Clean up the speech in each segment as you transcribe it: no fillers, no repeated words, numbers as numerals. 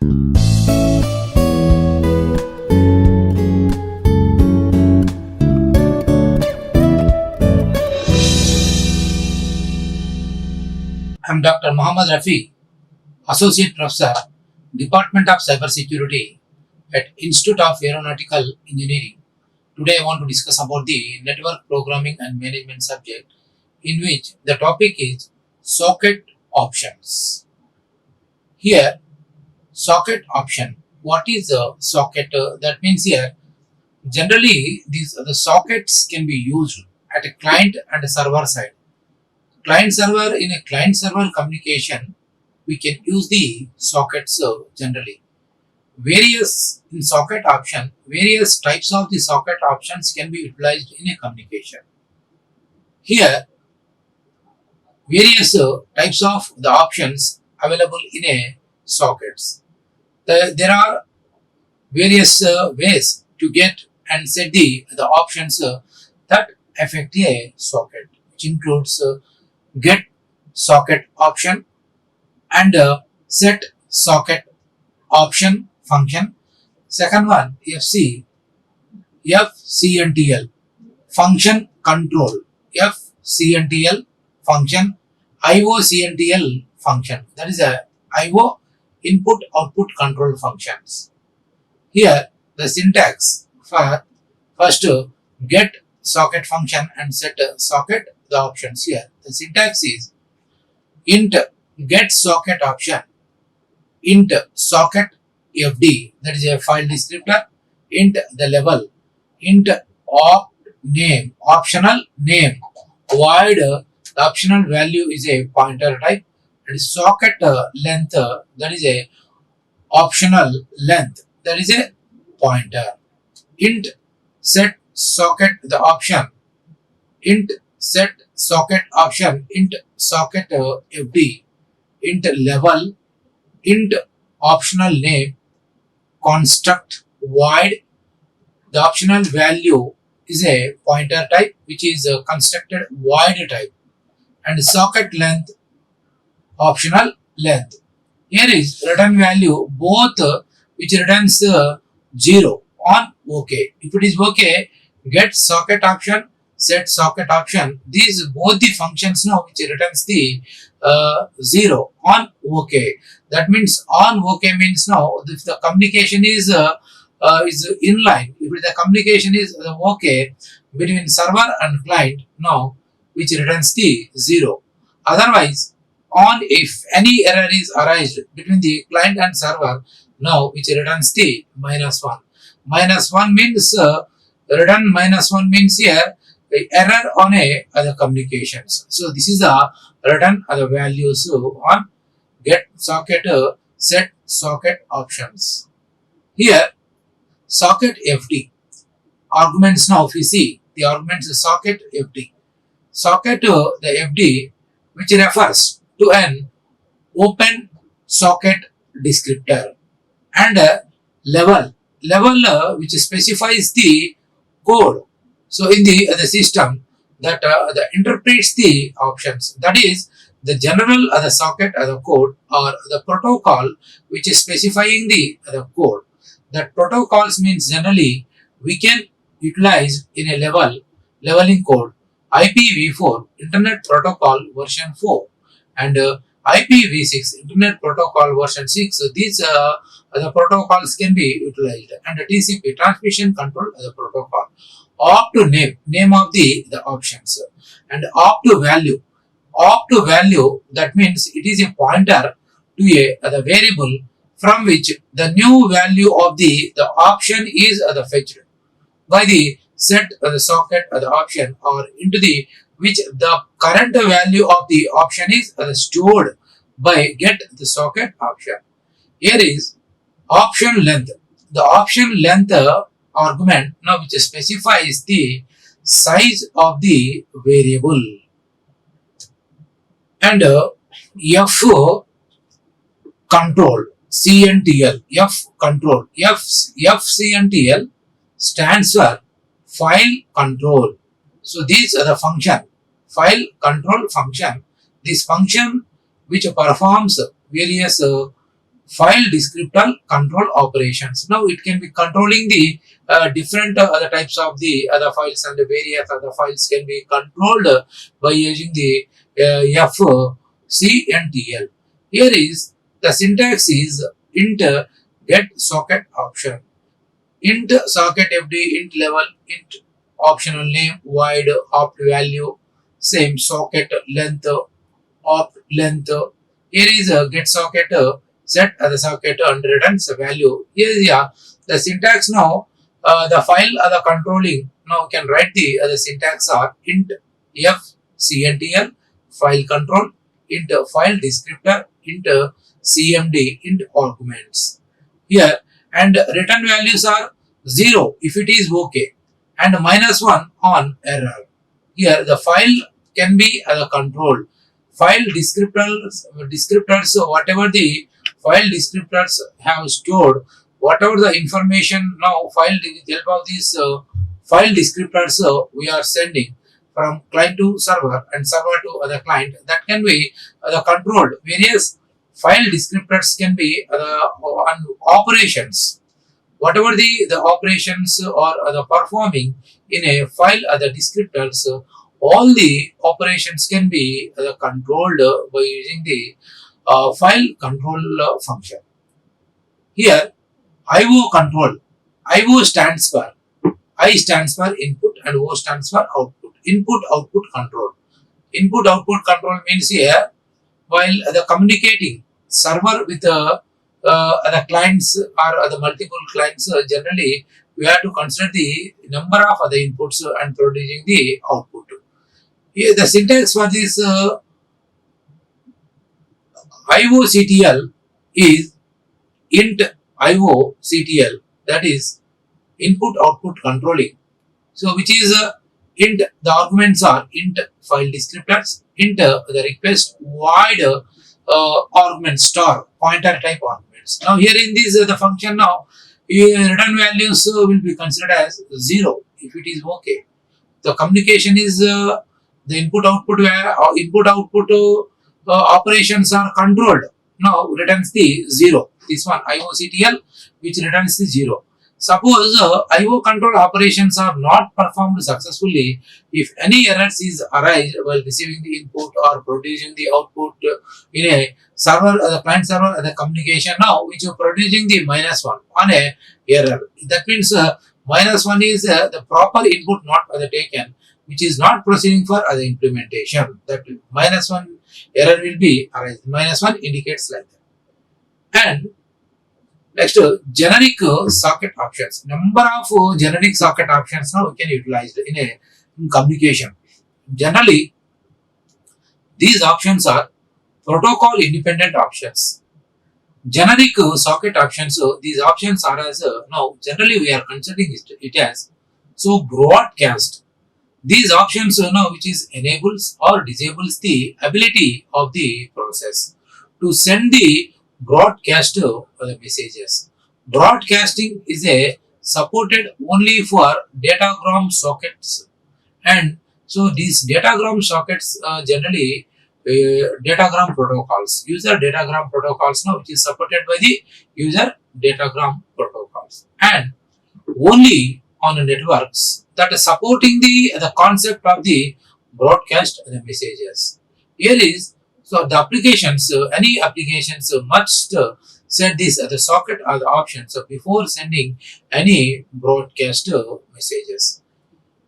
I am Dr. Mahammad Rafi, Associate Professor, Department of Cybersecurity at Institute of Aeronautical Engineering. Today I want to discuss about the network programming and management subject, in which the topic is socket options. Here, socket option. What is a socket? That means here, generally the sockets can be used at a client and a server side. Client server, in a client server communication, we can use the sockets generally. Various types of the socket options can be utilized in a communication. Here, various types of the options available in a sockets. There are various ways to get and set the options that affect a socket, which includes get socket option and set socket option function. Second one, FCNTL function control, FCNTL function, IOCNTL function, that is a IO input output control functions. Here the syntax for first get socket function and set socket the options. Here the syntax is int get socket option, int socket FD, that is a file descriptor, int the level, int optional name, void the optional value is a pointer type, and socket length, that is a optional length, that is a pointer. Int set socket the option, int set socket option, int socket FD, int level, int optional name, construct void, the optional value is a pointer type which is a constructed void type, and socket length optional length. Here is return value both which returns 0 on OK. If it is OK, get socket option, set socket option, these both the functions now which returns the 0 on OK. That means on OK means now if the communication is inline, if the communication is OK between server and client, now which returns the 0. Otherwise, on if any error is arised between the client and server, now which returns the -1. -1 means return -1 means here error on a other communications. So this is the return other values on get socket set socket options. Here socket FD arguments, now if you see the arguments socket FD, socket the FD which refers to an open socket descriptor, and level which specifies the code. So in the system that interprets the options, that is the general socket code or the protocol which is specifying the code. That protocols means generally we can utilize in a leveling code IPv4 Internet Protocol version 4 and IPv6 Internet Protocol version 6. So these the protocols can be utilized, and the TCP transmission control protocol. Up to name of the options, and up to value, that means it is a pointer to a variable from which the new value of the option is fetched by the set the socket the option, or into the which the current value of the option is stored by get the socket option. Here is option length. The option length argument now which specifies the size of the variable, and F control CNTL, FCNTL stands for file control. So these are the function, file control function. This function which performs various file descriptor control operations. Now it can be controlling the different other types of the other files, and the various other files can be controlled by using the FCNTL. Here is the syntax is int get socket option, int socket FD, int level, int optional name, void opt value, same socket length, opt length. Here is a get socket set the socket and returns a value. Here is the syntax now. The file the controlling now can write the syntax are int fcntl file control, int file descriptor, int cmd, int arguments. Here and return values are 0 if it is okay and -1 on error. Here the file can be controlled. File descriptors, so whatever the file descriptors have stored, whatever the information now file with help of these file descriptors we are sending from client to server and server to other client, that can be the controlled. Various file descriptors can be on operations, whatever the operations or the performing in a file the descriptors, all the operations can be controlled by using the file control function. Here IO control, IO stands for, I stands for input and O stands for output. Input output control. Input output control means here while the communicating server with the clients or the multiple clients, generally we have to consider the number of other inputs and producing the output. Here the syntax for this IOCTL is int IOCTL, that is input output controlling. So which is int, the arguments are int file descriptors, int the request, void argument star pointer type arguments. Now here in this the function now return values will be considered as 0 if it is okay. The communication is the input output operations are controlled. Now returns the 0. This one IOCTL which returns the 0. Suppose IO control operations are not performed successfully, if any errors is arise while receiving the input or producing the output in a server, the client server, the communication now which are producing the -1 on a error. That means -1 is the proper input not taken, which is not proceeding for other implementation. That -1 error will be arise. -1 indicates like that. And next, generic socket options. Number of generic socket options now we can utilize in a communication. Generally, these options are protocol independent options. Generic socket options. So these options are as now generally we are considering it as so broadcast. These options now which is enables or disables the ability of the process to send the broadcast messages. Broadcasting is a supported only for datagram sockets, and so these datagram sockets generally datagram protocols, user datagram protocols now which is supported by the user datagram protocols, and only on networks that are supporting the concept of the broadcast messages. Here is so the applications, any applications must set this the socket or the options before sending any broadcast messages.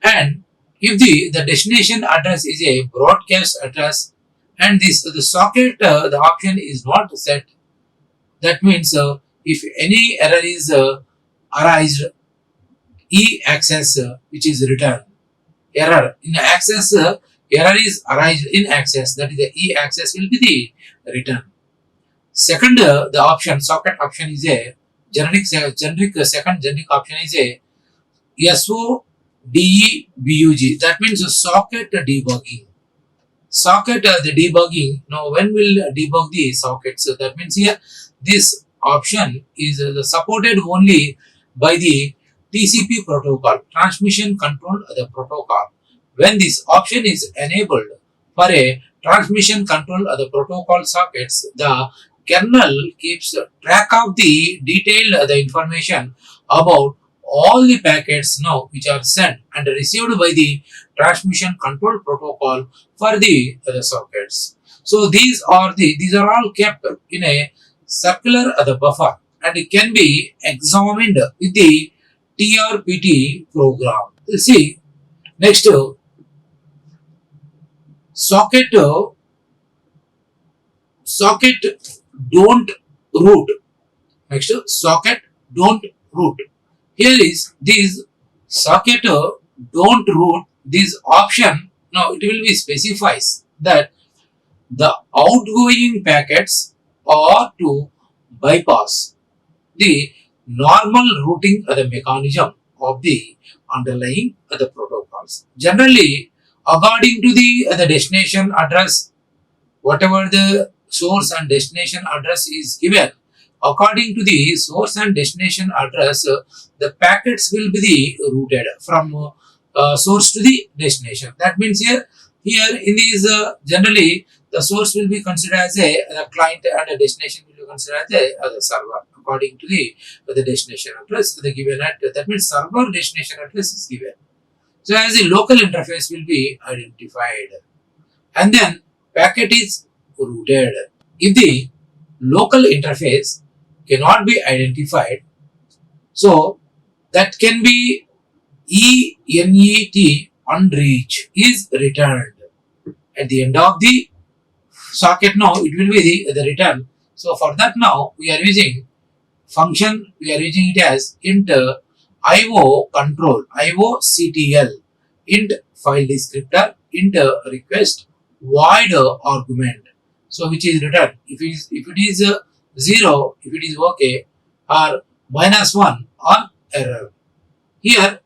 And if the destination address is a broadcast address and this the socket the option is not set, that means if any error is arised, e access which is returned, error in access error is arised in access, that is the e access will be the return. Second the option socket option is a generic second generic option is a SODEBUG, that means socket debugging. Socket the debugging, now when will debug the sockets, so that means here this option is supported only by the TCP protocol, transmission control the protocol. When this option is enabled for a transmission control of the protocol sockets, the kernel keeps track of the detailed the information about all the packets now which are sent and received by the transmission control protocol for the sockets. So these are all kept in a circular the buffer and it can be examined with the TRPT program. See, next socket socket don't root. Next socket don't root. Here is this socket don't root. This option now it will be specifies that the outgoing packets are to bypass the normal routing the mechanism of the underlying the protocols. Generally, according to the destination address, whatever the source and destination address is given, according to the source and destination address, the packets will be the routed from source to the destination. That means here in these generally the source will be considered as a client and a destination will be considered as a server according to the destination address the given at that means server destination address is given. So as the local interface will be identified and then packet is routed. If the local interface cannot be identified, so that can be ENET unreached is returned. At the end of the socket now it will be the return. So for that now we are using function, we are using it as int IO control, IOCTL, int file descriptor, int request, void argument. So which is return. If it is 0, if it is okay, or -1 or error. Here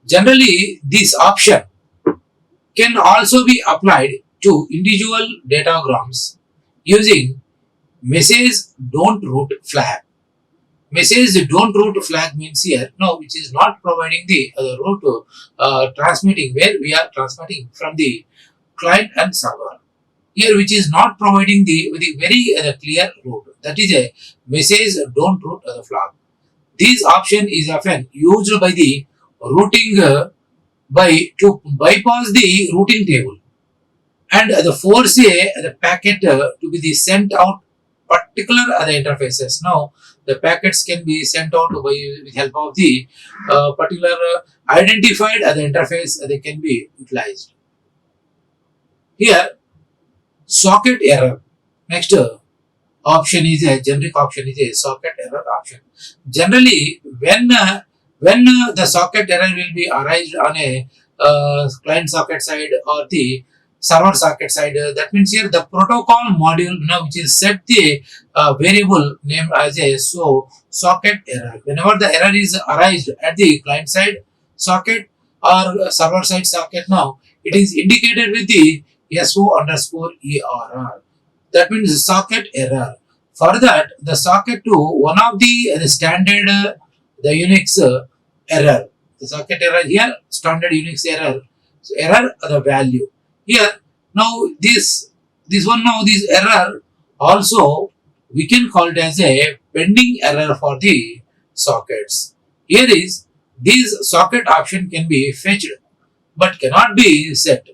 generally this option can also be applied to individual datagrams using message don't root flag. Message don't root flag means here no which is not providing the route transmitting where we are transmitting from the client and server. Here which is not providing the very clear route, that is a message don't root flag. This option is often used by the routing by to bypass the routing table and the force the packet to be the sent out particular other interfaces. Now the packets can be sent out by with help of the particular identified other interface they can be utilized. Here socket error. Next option is a generic option is a socket error option. Generally when the socket error will be arised on a client socket side or the server socket side, that means here the protocol module now which is set the variable name as a socket error. Whenever the error is arised at the client side socket or server side socket, now it is indicated with the SO_ERR. That means socket error. For that, the socket to one of the standard the Unix error. The socket error here standard Unix error. So error the value. Here now this one now this error also we can call it as a pending error for the sockets. Here is this socket option can be fetched but cannot be set.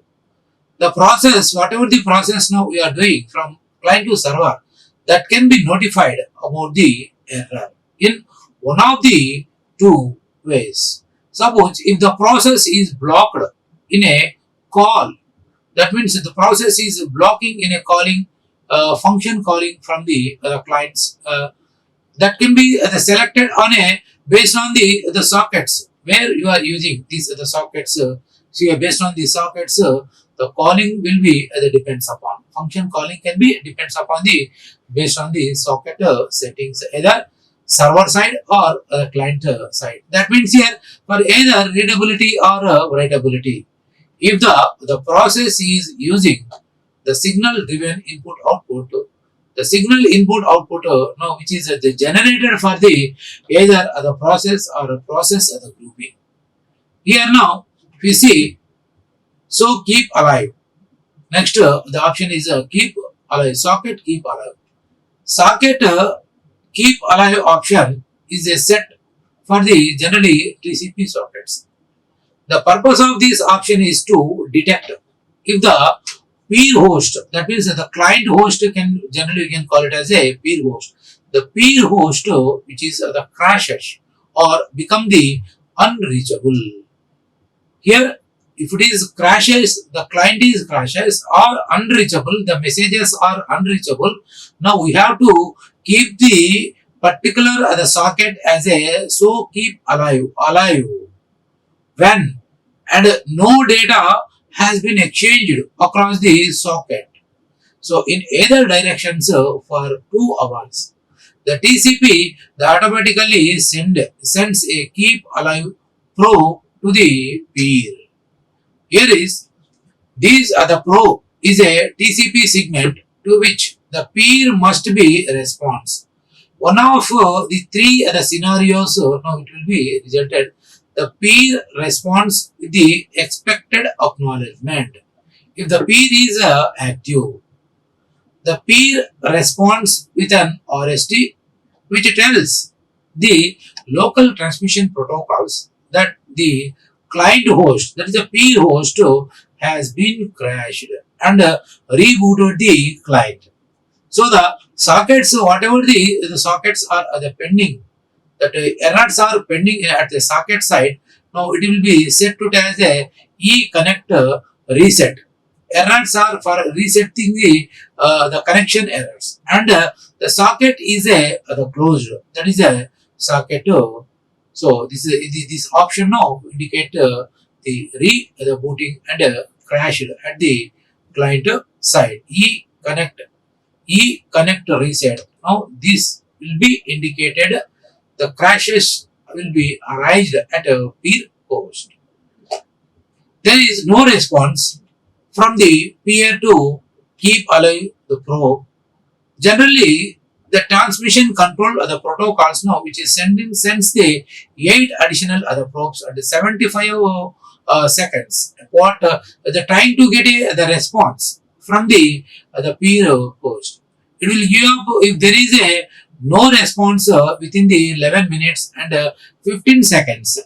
The process, whatever the process now we are doing from client to server, that can be notified about the error in one of the two ways. Suppose if the process is blocked in a call, that means the process is blocking in a calling function calling from the clients. That can be selected on a based on the sockets where you are using these the sockets. So based on the sockets, the calling will be depends upon function calling can be depends upon the based on the socket settings either server side or client side. That means here for either readability or writability, if the process is using the signal driven input output, the signal input output now which is the generated for the either the process or a process the grouping. Here now if you see, so keep alive. Next the option is keep alive, socket keep alive. Socket keep alive option is a set for the generally TCP sockets. The purpose of this option is to detect if the peer host, that means the client host can generally you can call it as a peer host. The peer host which is the crashes or become the unreachable. Here if it is crashes, the client is crashes or unreachable, the messages are unreachable. Now we have to keep the particular the socket as a so keep alive when and no data has been exchanged across the socket. So in either directions for 2 hours, the TCP automatically sends a keep alive probe to the peer. Here is these are the probe is a TCP segment to which the peer must be response. One of the three other scenarios now it will be resulted. The peer responds with the expected acknowledgement. If the peer is active, the peer responds with an RST which tells the local transmission protocols that the client host, that is the peer host, has been crashed and rebooted the client. So the sockets, whatever the sockets are the pending, that errors are pending at the socket side. Now it will be set to as a E connector reset. Errors are for resetting the connection errors, and the socket is the closed. That is a socket. So this option now indicate the booting and crashed at the client side. E connect reset. Now this will be indicated. The crashes will be arised at a peer host. There is no response from the peer to keep alive the probe. Generally, the transmission control of the protocols now, which is sends the 8 additional other probes at 75 seconds. What the trying to get the response from the peer host. It will give up if there is a no response within the 11 minutes and 15 seconds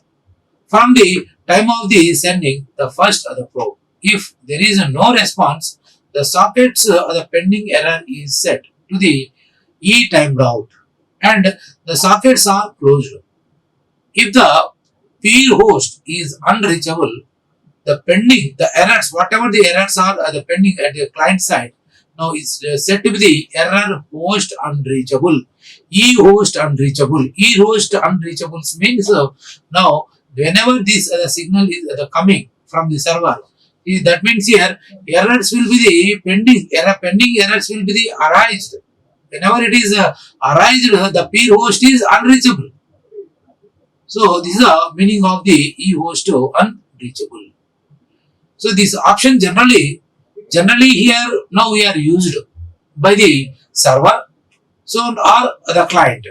from the time of the sending the first of the probe. If there is a no response, the sockets the pending error is set to the E timed out and the sockets are closed. If the peer host is unreachable, the errors, whatever the errors are the pending at the client side, now it's set to be the error host unreachable. E-host unreachable. E-host unreachable means now whenever this signal is coming from the server, that means here errors will be the pending errors will be the arised. Whenever it is arised, the peer host is unreachable. So this is the meaning of the E-host unreachable. So this option generally here now we are used by the server, so or the client.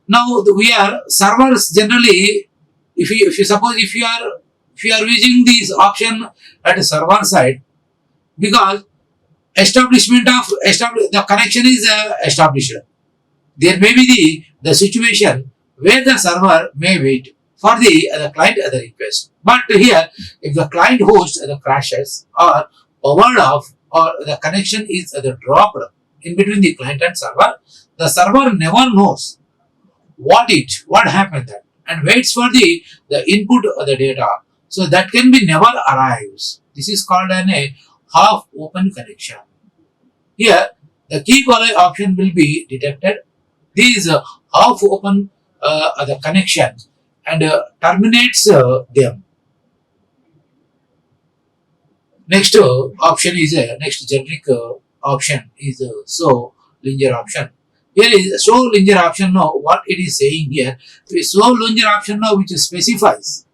Now we are servers generally. If you suppose if you are using this option at the server side, because the connection is established. There may be the situation where the server may wait for the client the request. But here, if the client host the crashes or powered off or the connection is dropped in between the client and server, the server never knows what happened there and waits for the input of the data. So that can be never arrives. This is called a half open connection. Here, the keep alive option will be detected. This is half open the connection and terminates them. Next option is next generic option is so Linger option. Here is so Linger option now. What it is saying here is so Linger option now, which specifies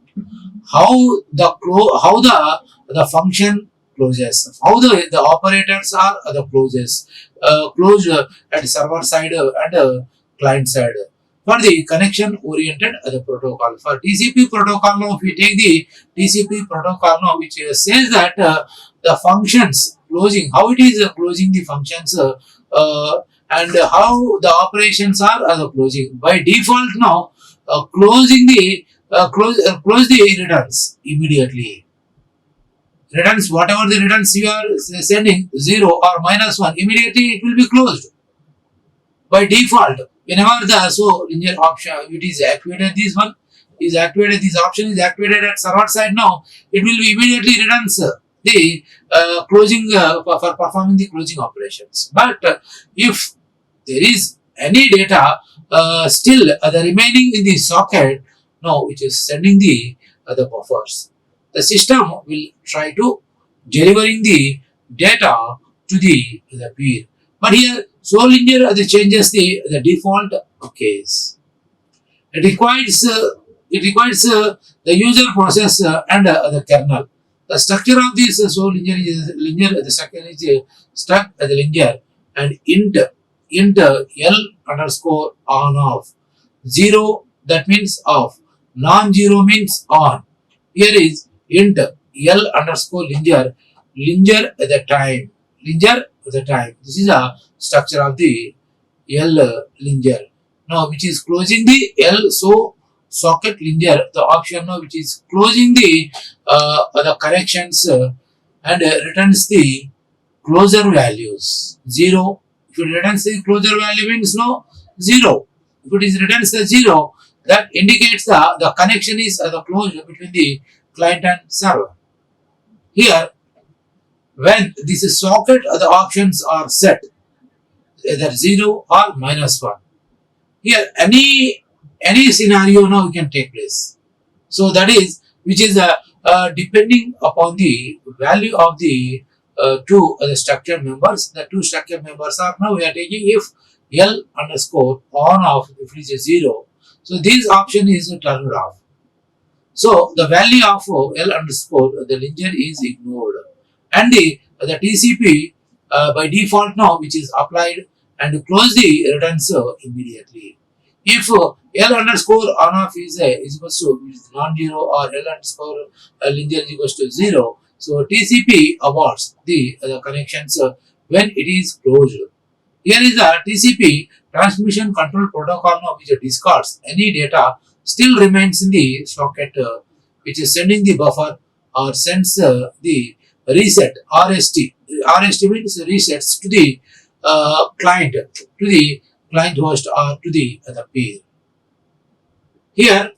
how the function closes, how the operators are the closes, closed at server side and client side. For the connection oriented the protocol. For TCP protocol now, if we take the TCP protocol now, which says that the functions closing, how it is closing the functions and how the operations are the closing. By default now, closing the close the returns immediately. Returns, whatever the returns you are sending, 0 or -1, immediately it will be closed by default. Whenever the linear option it is activated, this one is activated, this option is activated at server side now, it will be immediately returns the closing for performing the closing operations. But if there is any data still the remaining in the socket now, which is sending the buffers, the system will try to delivering the data to the peer. But here, Linger changes the default case. It requires the user process and the kernel. The structure of this Linger is Linger. The structure is struct as the Linger and int L underscore on off. 0, that means off. Non-zero means on. Here is int L underscore Linger. Linger at the time. Linger at the time. This is a structure of the L Linger. Now, which is closing the L socket Linger, the option now which is closing the connections and returns the closure values 0. If it returns the closure value means no 0. If it is returns the 0, that indicates the connection is the closure between the client and server. Here, when this is socket, the options are set either 0 or -1. Here, any scenario now can take place. So that is which is depending upon the value of the two the structure members. The two structure members are now we are taking if L underscore on off if it is a 0. So this option is turned off. So the value of L underscore the Linger is ignored, and the TCP by default now which is applied and close the returns immediately. If L underscore on off is equals to non-zero or L underscore Linger is equals to 0, so TCP aborts the connections when it is closed. Here is the TCP transmission control protocol now which discards any data still remains in the socket which is sending the buffer or sends the reset RST. RST means resets to the client host or to the peer. Here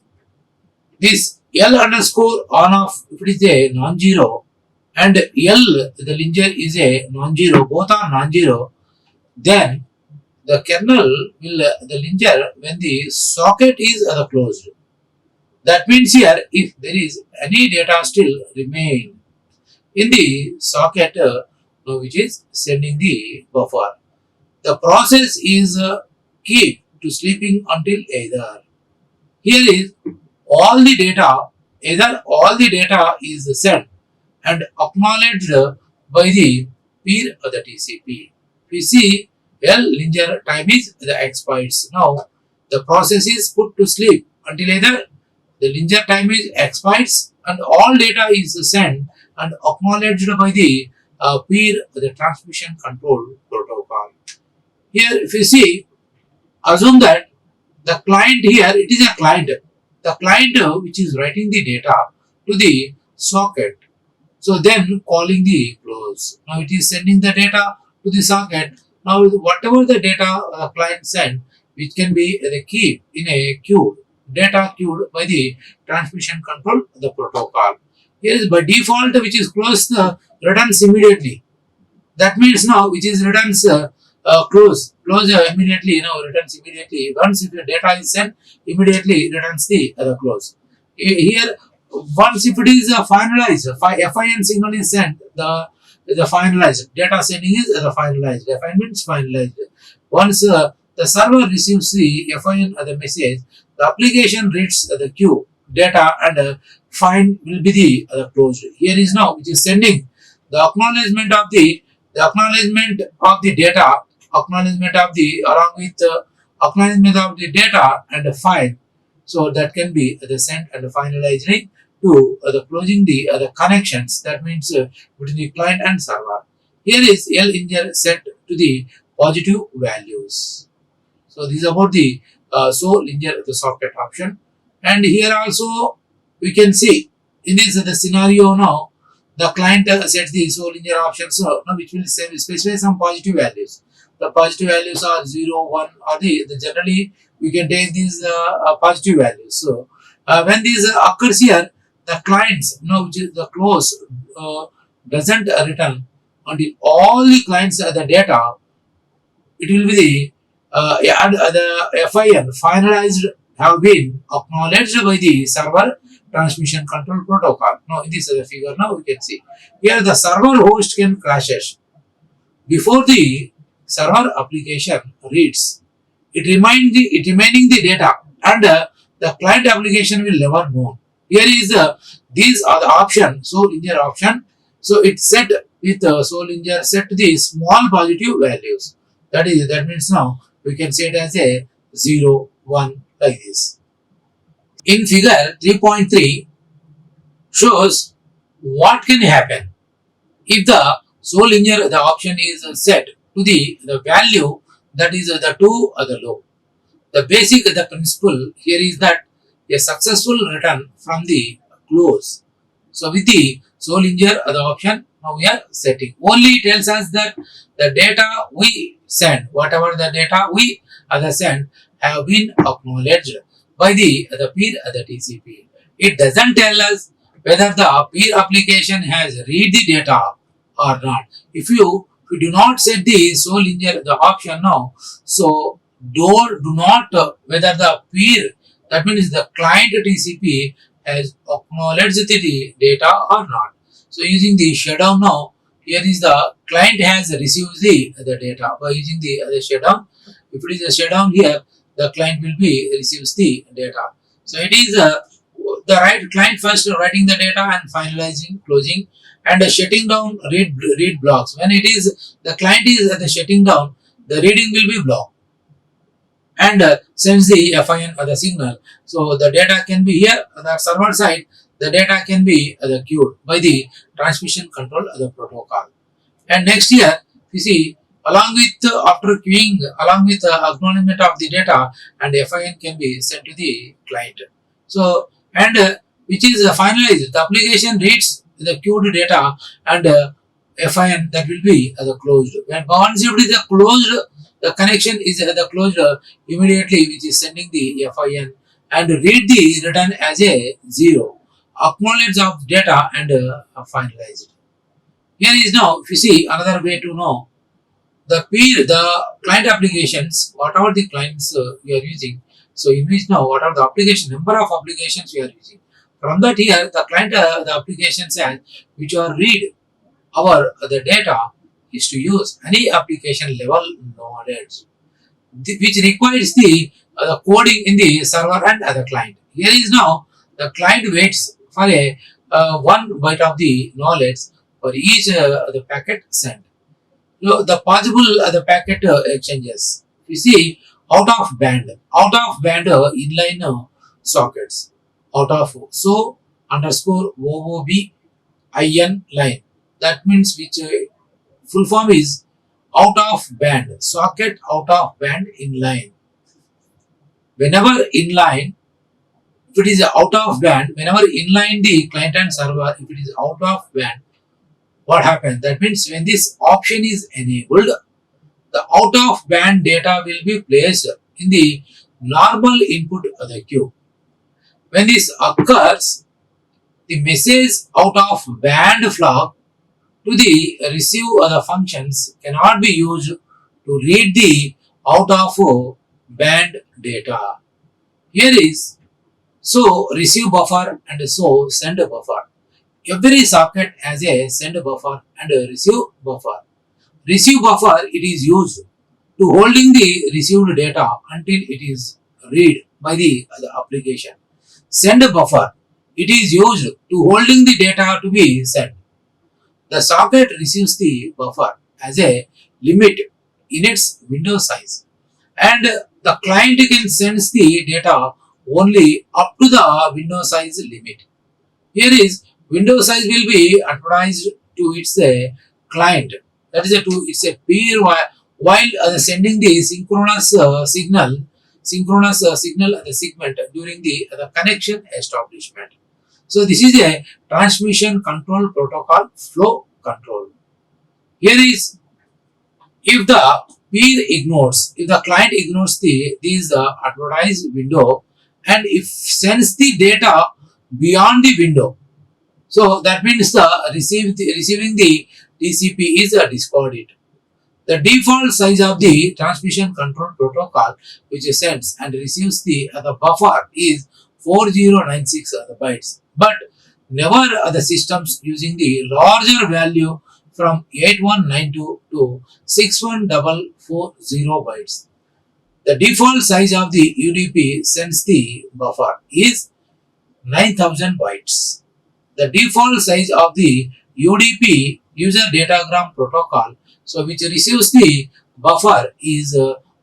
this L underscore on off if it is a non-zero and L the Linger is a non-zero, both are non-zero, then the kernel will the Linger when the socket is closed. That means here if there is any data still remain in the socket which is sending the buffer, the process is keep to sleeping until either. Here is all the data, either all the data is sent and acknowledged by the peer of the TCP. We see L Linger time is the expires. Now the process is put to sleep until either the Linger time is expires and all data is sent and acknowledged by the peer of the transmission control protocol. Here if you see, assume that the client here, it is a client. The client which is writing the data to the socket. So then calling the close. Now it is sending the data to the socket. Now whatever the data client sent, which can be the key in a queue, data queued by the transmission control the protocol. Here is by default which is closed returns immediately. That means now which is returns close immediately, returns immediately. Once if the data is sent, immediately returns the close. Here, once if it is finalized, FIN signal is sent, the finalized data sending is the finalized. FIN means finalized. Once the server receives the FIN the message, the application reads the queue data and find will be the closed. Here is now which is sending the acknowledgement of the data, acknowledgement of the along with acknowledgement of the data and the file. So that can be the sent and finalizing to the closing the connections. That means between the client and server. Here is L Linger set to the positive values. So this is about the Linger the socket option. And here also we can see in this the scenario now the client sets the Linger options now which will specify some positive values. The positive values are 0, 1 or the generally we can take these positive values. So when this occurs here, the clients which is the close doesn't return until all the clients the data, it will be the FIN finalized have been acknowledged by the server transmission control protocol. Now in this figure now we can see here the server host can crashes before the server application reads. It remaining the data and the client application will never know. Here is these are the option. So linear option. So it set with linear set the small positive values. That means now we can say it as a 0, 1 like this. In figure 3.3 shows what can happen if the linear the option is set to the value that is the 2 or the low. The basic the principle here is that a successful return from the close. So with the Linger the option now we are setting. Only tells us that the data we send, whatever the data we send have been acknowledged by the peer the TCP. It doesn't tell us whether the peer application has read the data or not. If you do not set the Linger the option now, so do not whether the peer, that means the client TCP has acknowledged the data or not. So using the shutdown now, here is the client has received the data by using the shutdown. If it is a shutdown here, the client will be receives the data. So it is the right client first writing the data and finalizing, closing, and shutting down read blocks. When it is the client is the shutting down, the reading will be blocked and sends the FIN or the signal. So the data can be here on the server side. The data can be queued by the transmission control of the protocol. And next here, you see, along with after queuing, along with acknowledgement of the data, and FIN can be sent to the client. So and which is finalized, the application reads the queued data and FIN that will be closed. When once it is closed, the connection is closed immediately, which is sending the FIN and read the return as a 0, acknowledge of data and finalized. Here is now, if you see another way to know the client applications, whatever the clients we are using. So in which now what are the application number of applications we are using. From that here the client the applications and which are read our the data is to use any application level knowledge which requires the coding in the server and the client. Here is now the client waits for a 1 byte of the knowledge for each the packet sent. So the possible the packet exchanges. We see out of band inline sockets out of so underscore OOB IN line. That means which full form is out of band socket out of band inline. Whenever inline, if it is out of band, whenever inline the client and server, if it is out of band, what happens? That means when this option is enabled, the out of band data will be placed in the normal input of the queue. When this occurs, the message out of band flag to the receive other functions cannot be used to read the out of band data. Here is so receive buffer and so send buffer. Every socket has a send buffer and a receive buffer. Receive buffer it is used to holding the received data until it is read by the application. Send buffer it is used to holding the data to be sent. The socket receives the buffer as a limit in its window size and the client can send the data only up to the window size limit. Here is window size will be advertised to its client, that is to its a peer while sending the synchronous signal at the segment during the connection establishment. So this is a transmission control protocol flow control. Here is if the if the client ignores these advertised window and if sends the data beyond the window, so that means receiving the TCP is discarded. The default size of the transmission control protocol which sends and receives the buffer is 4096 bytes. But never the systems using the larger value from 8192 to 61440 bytes. The default size of the UDP sends the buffer is 9000 bytes. The default size of the UDP user datagram protocol, so which receives the buffer is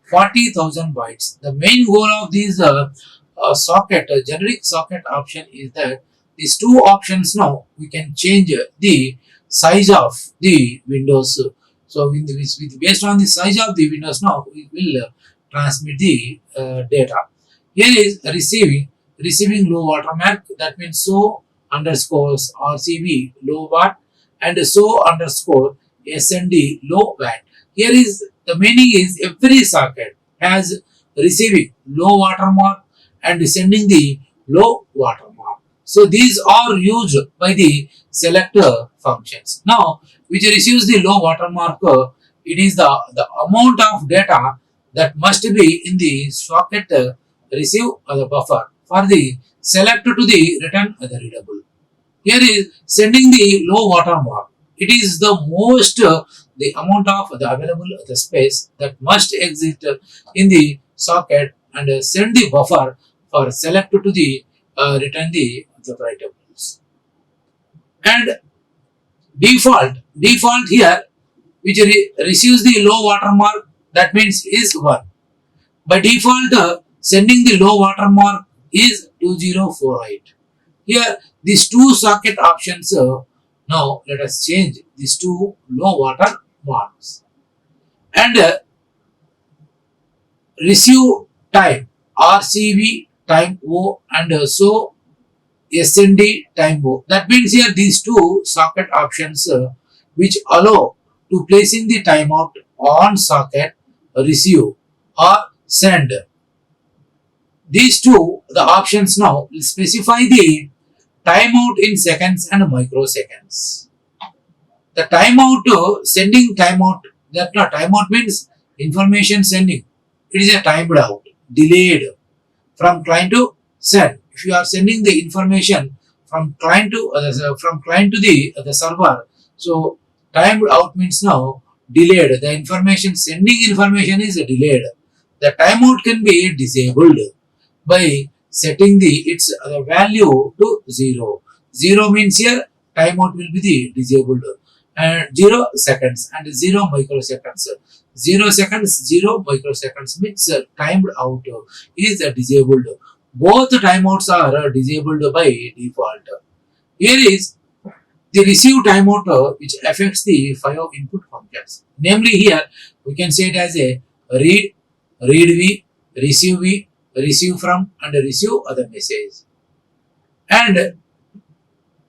40,000 bytes. The main goal of this generic socket option is that these two options now we can change the size of the windows. So based on the size of the windows now we will transmit the data. Here is receiving low watermark, that means so underscores RCB low watt and so underscore SND low watt. Here is the meaning is every socket has receiving low watermark and sending the low watermark. So these are used by the selector functions. Now which receives the low watermark, it is the amount of data that must be in the socket receive the buffer for the select to the return the readable. Here is sending the low watermark. It is the most the amount of the available the space that must exist in the socket and send the buffer for select to the return the writables. And default here which receives the low watermark, that means is 1. By default sending the low watermark is 2048. Here these two socket options, now let us change these two low water marks. And receive time RCV time O and so SND time O. That means here these two socket options which allow to placing the timeout on socket receive or send. These two the options now will specify the timeout in seconds and microseconds. The timeout sending timeout, that no, timeout means information sending. It is a timed out, delayed from client to send. If you are sending the information from client to the server, so timed out means now delayed. The information sending information is delayed. The timeout can be disabled by setting its value to 0. 0 means here timeout will be the disabled and 0 seconds and 0 microseconds. 0 seconds, 0 microseconds means timed out is disabled. Both timeouts are disabled by default. Here is the receive timeout which affects the 5 input functions. Namely here we can say it as a read, read v, receive from and receive other message. And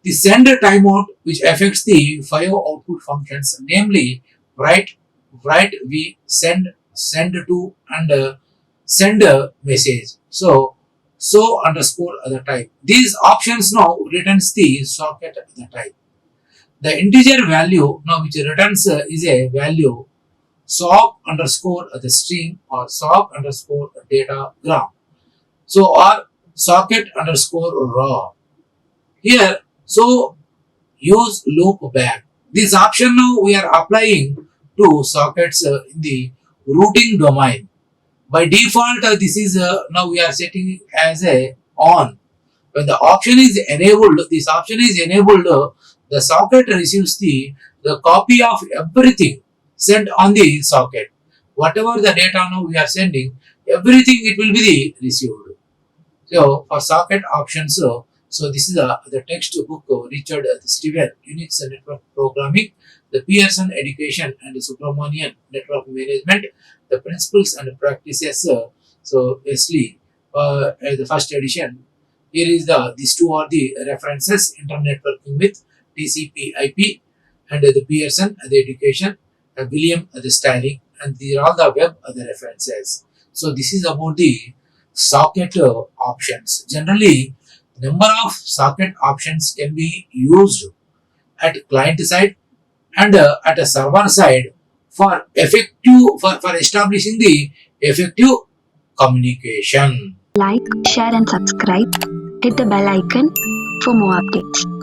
the send timeout which affects the 5 output functions, namely write v, send to and send a message. So underscore other type. These options now returns the socket other type. The integer value now which returns is a value sock underscore the string or sock underscore datagram. So or socket underscore raw. Here so use loop back. This option now we are applying to sockets in the routing domain. By default this is now we are setting as a on. When the option is enabled, this option is enabled, the socket receives the copy of everything sent on the socket. Whatever the data now we are sending, everything it will be the received. So for socket options, so this is the textbook Richard Steven Unix Network Programming. the Pearson Education and the Subramanian Network Management, the principles and practices. So, Wesley, the first edition. Here is these two are the references: internet working with TCP/IP, and the Pearson the education, William the styling, and these are all the web the references. So this is about the socket options. Generally, number of socket options can be used at client side and at a server side for establishing the effective communication. Like, share and subscribe. Hit the bell icon for more updates.